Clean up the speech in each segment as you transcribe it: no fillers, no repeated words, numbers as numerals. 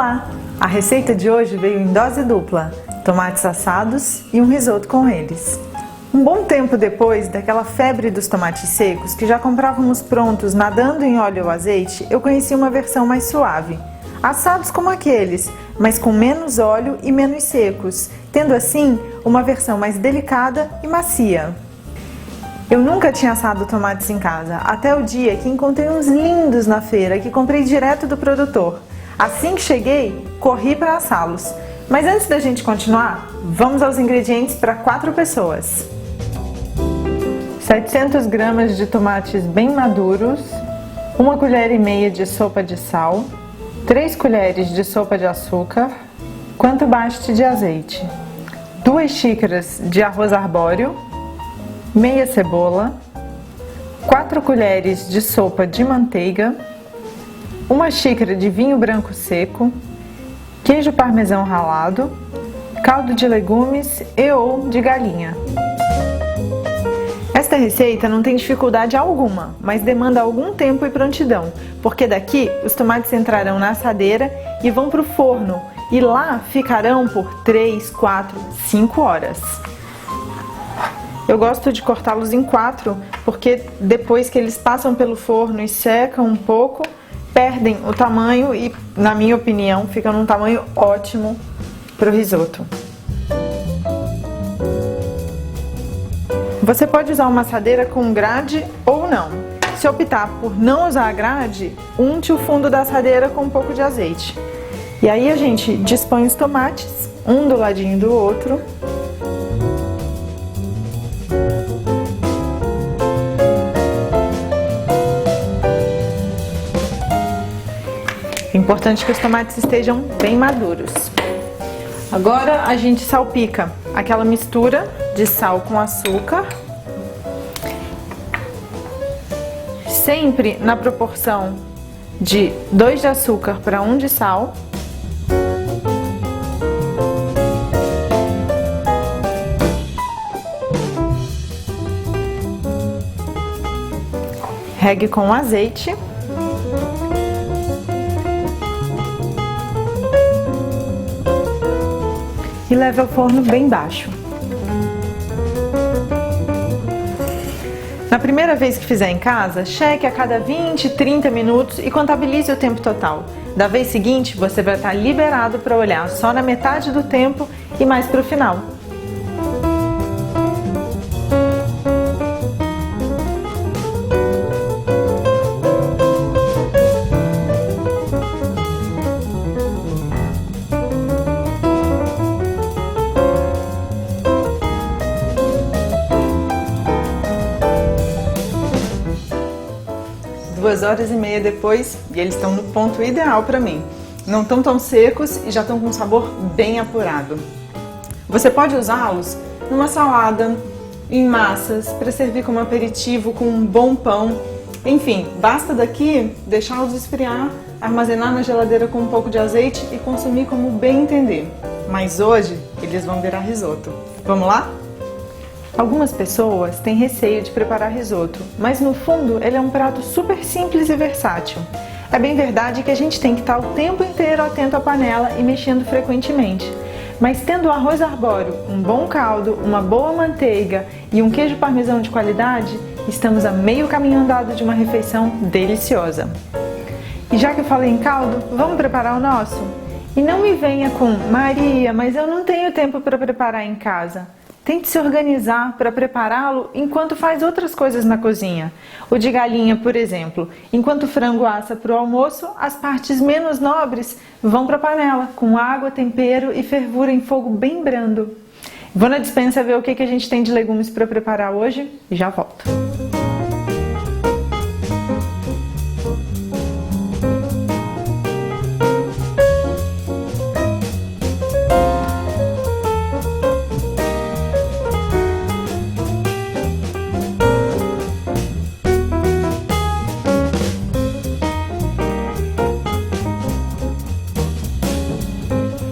Olá! A receita de hoje veio em dose dupla, tomates assados e um risoto com eles. Um bom tempo depois daquela febre dos tomates secos, que já comprávamos prontos nadando em óleo ou azeite, eu conheci uma versão mais suave. Assados como aqueles, mas com menos óleo e menos secos, tendo assim uma versão mais delicada e macia. Eu nunca tinha assado tomates em casa, até o dia que encontrei uns lindos na feira que comprei direto do produtor. Assim que cheguei, corri para assá-los. Mas antes da gente continuar, vamos aos ingredientes para 4 pessoas. 700 gramas de tomates bem maduros, 1 colher e meia de sopa de sal, 3 colheres de sopa de açúcar, quanto baste de azeite, 2 xícaras de arroz arbóreo, meia cebola, 4 colheres de sopa de manteiga, 1 xícara de vinho branco seco, queijo parmesão ralado, caldo de legumes e ou de galinha. Esta receita não tem dificuldade alguma, mas demanda algum tempo e prontidão, porque daqui os tomates entrarão na assadeira e vão para o forno, e lá ficarão por 3, 4, 5 horas. Eu gosto de cortá-los em 4, porque depois que eles passam pelo forno e secam um pouco, perdem o tamanho e, na minha opinião, ficam num tamanho ótimo para o risoto. Você pode usar uma assadeira com grade ou não. Se optar por não usar a grade, unte o fundo da assadeira com um pouco de azeite. E aí a gente dispõe os tomates, um do ladinho do outro. É importante que os tomates estejam bem maduros. Agora a gente salpica aquela mistura de sal com açúcar, sempre na proporção de 2 de açúcar para 1 de sal. Regue com azeite. E leve ao forno bem baixo. Na primeira vez que fizer em casa, cheque a cada 20, 30 minutos e contabilize o tempo total. Da vez seguinte, você vai estar liberado para olhar só na metade do tempo e mais para o final. Duas horas e meia depois e eles estão no ponto ideal para mim. Não estão tão secos e já estão com um sabor bem apurado. Você pode usá-los numa salada, em massas, para servir como aperitivo com um bom pão. Enfim, basta daqui deixá-los esfriar, armazenar na geladeira com um pouco de azeite e consumir como bem entender. Mas hoje eles vão virar risoto. Vamos lá? Algumas pessoas têm receio de preparar risoto, mas no fundo ele é um prato super simples e versátil. É bem verdade que a gente tem que estar o tempo inteiro atento à panela e mexendo frequentemente. Mas tendo o arroz arbóreo, um bom caldo, uma boa manteiga e um queijo parmesão de qualidade, estamos a meio caminho andado de uma refeição deliciosa. E já que eu falei em caldo, vamos preparar o nosso? E não me venha com Maria, mas eu não tenho tempo para preparar em casa. Tente se organizar para prepará-lo enquanto faz outras coisas na cozinha. O de galinha, por exemplo. Enquanto o frango assa para o almoço, as partes menos nobres vão para a panela, com água, tempero e fervura em fogo bem brando. Vou na despensa ver o que a gente tem de legumes para preparar hoje e já volto.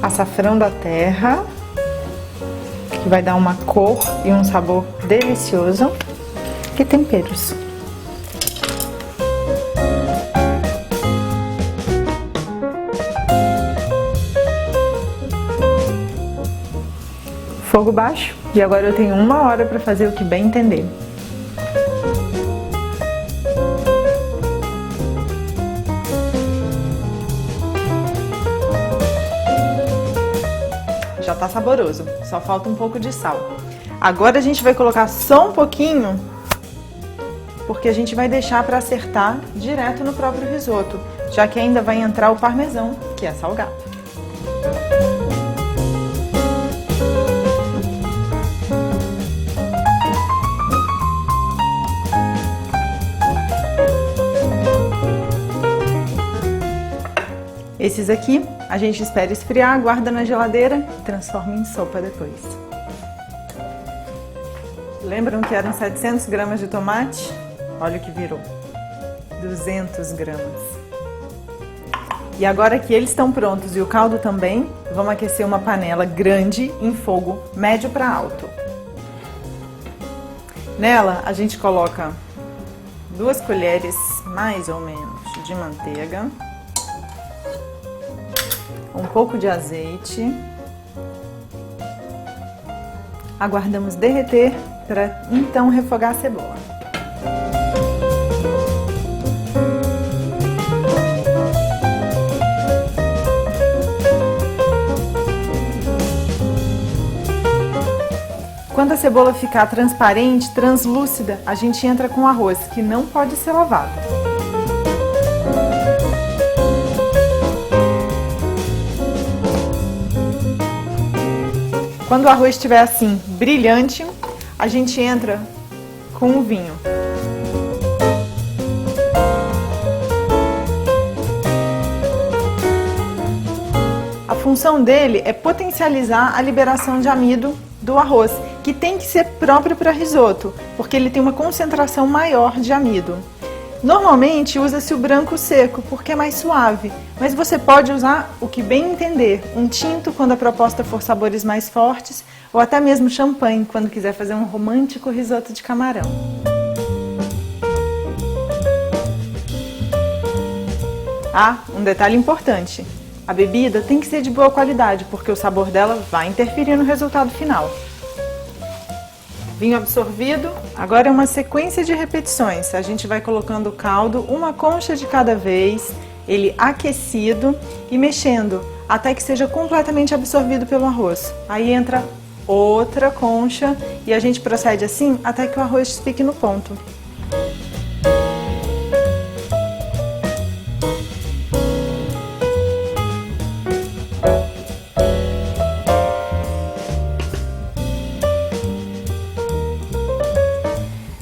Açafrão da terra, que vai dar uma cor e um sabor delicioso, e temperos. Fogo baixo. E agora eu tenho 1 hora para fazer o que bem entender. Já tá saboroso, só falta um pouco de sal. Agora a gente vai colocar só um pouquinho, porque a gente vai deixar para acertar direto no próprio risoto, já que ainda vai entrar o parmesão, que é salgado. Esses aqui a gente espera esfriar, guarda na geladeira e transforma em sopa depois. Lembram que eram 700 gramas de tomate? Olha o que virou, 200 gramas. E agora que eles estão prontos e o caldo também, vamos aquecer uma panela grande em fogo médio para alto. Nela a gente coloca 2 colheres mais ou menos de manteiga, um pouco de azeite, aguardamos derreter para então refogar a cebola. Quando a cebola ficar transparente, translúcida, a gente entra com o arroz, que não pode ser lavado. Quando o arroz estiver assim, brilhante, a gente entra com o vinho. A função dele é potencializar a liberação de amido do arroz, que tem que ser próprio para risoto, porque ele tem uma concentração maior de amido. Normalmente usa-se o branco seco, porque é mais suave, mas você pode usar o que bem entender, um tinto quando a proposta for sabores mais fortes, ou até mesmo champanhe quando quiser fazer um romântico risoto de camarão. Ah, um detalhe importante, a bebida tem que ser de boa qualidade, porque o sabor dela vai interferir no resultado final. Vinho absorvido, agora é uma sequência de repetições. A gente vai colocando o caldo, uma concha de cada vez, ele aquecido e mexendo até que seja completamente absorvido pelo arroz. Aí entra outra concha e a gente procede assim até que o arroz fique no ponto.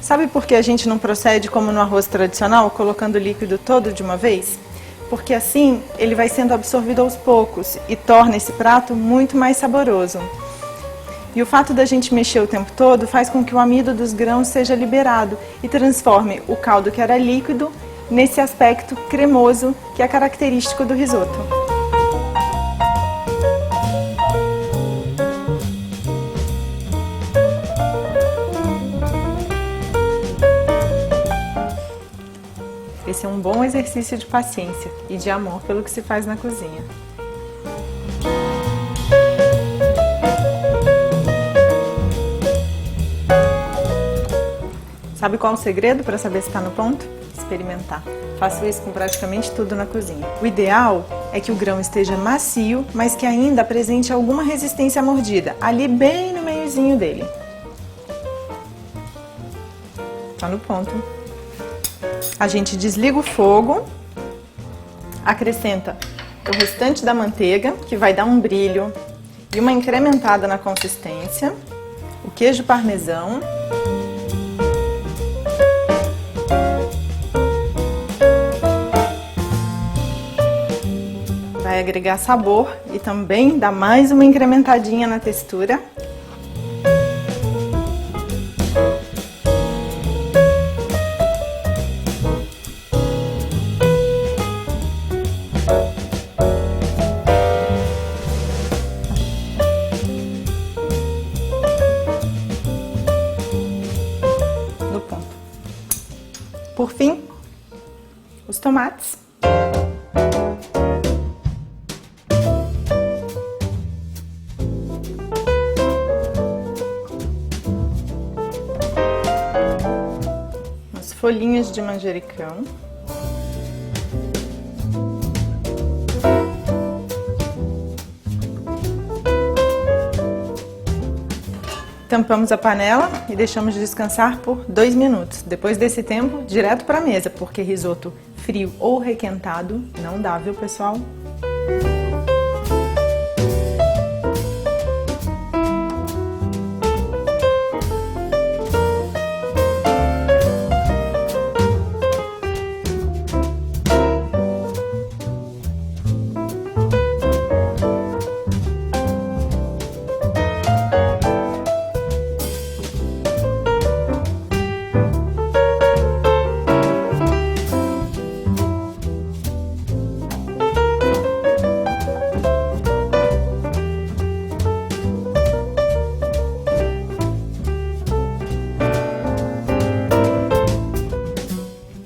Sabe por que a gente não procede como no arroz tradicional, colocando o líquido todo de uma vez? Porque assim ele vai sendo absorvido aos poucos e torna esse prato muito mais saboroso. E o fato da gente mexer o tempo todo faz com que o amido dos grãos seja liberado e transforme o caldo que era líquido nesse aspecto cremoso que é característico do risoto. Esse é um bom exercício de paciência e de amor pelo que se faz na cozinha. Sabe qual é o segredo para saber se está no ponto? Experimentar. Faço isso com praticamente tudo na cozinha. O ideal é que o grão esteja macio, mas que ainda apresente alguma resistência à mordida, ali bem no meiozinho dele. Tá no ponto. A gente desliga o fogo, acrescenta o restante da manteiga, que vai dar um brilho e uma incrementada na consistência, o queijo parmesão, vai agregar sabor e também dar mais uma incrementadinha na textura. Por fim, os tomates. folhinhas de manjericão. Tampamos a panela e deixamos descansar por 2 minutos. Depois desse tempo, direto para a mesa, porque risoto frio ou requentado não dá, viu, pessoal?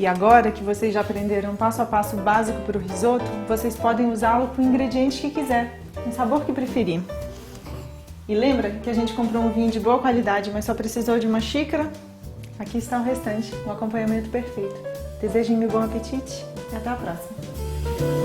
E agora que vocês já aprenderam passo a passo básico para o risoto, vocês podem usá-lo com o ingrediente que quiser, o sabor que preferir. E lembra que a gente comprou um vinho de boa qualidade, mas só precisou de uma xícara? Aqui está o restante, um acompanhamento perfeito. Desejo-me bom apetite e até a próxima!